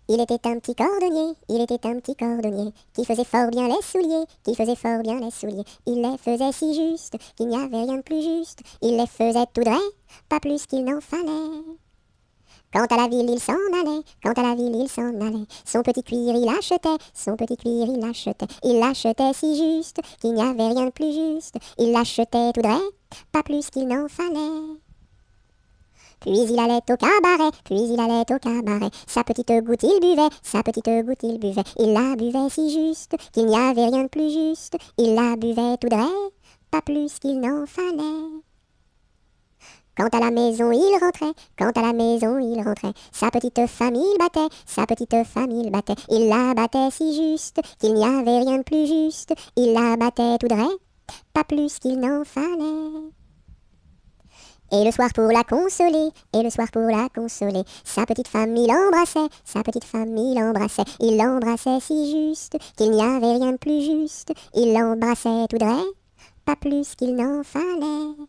Il était un petit cordonnier, il était un petit cordonnier, qui faisait fort bien les souliers, qui faisait fort bien les souliers. Il les faisait si juste, qu'il n'y avait rien de plus juste. Il les faisait tout droit, pas plus qu'il n'en fallait. Quant à la ville, il s'en allait, quant à la ville, il s'en allait. Son petit cuir, il achetait, son petit cuir, il achetait. Il l'achetait si juste, qu'il n'y avait rien de plus juste. Il l'achetait tout droit, pas plus qu'il n'en fallait. Puis il allait au cabaret, puis il allait au cabaret. Sa petite goutte il buvait, sa petite goutte il buvait. Il la buvait si juste, qu'il n'y avait rien de plus juste. Il la buvait tout droit, pas plus qu'il n'en fallait. Quant à la maison il rentrait, quant à la maison il rentrait. Sa petite femme il battait, sa petite femme il battait. Il la battait si juste, qu'il n'y avait rien de plus juste. Il la battait tout droit, pas plus qu'il n'en fallait. Et le soir pour la consoler, et le soir pour la consoler, sa petite femme il embrassait, sa petite femme il l'embrassait si juste, qu'il n'y avait rien de plus juste, il l'embrassait tout droit, pas plus qu'il n'en fallait.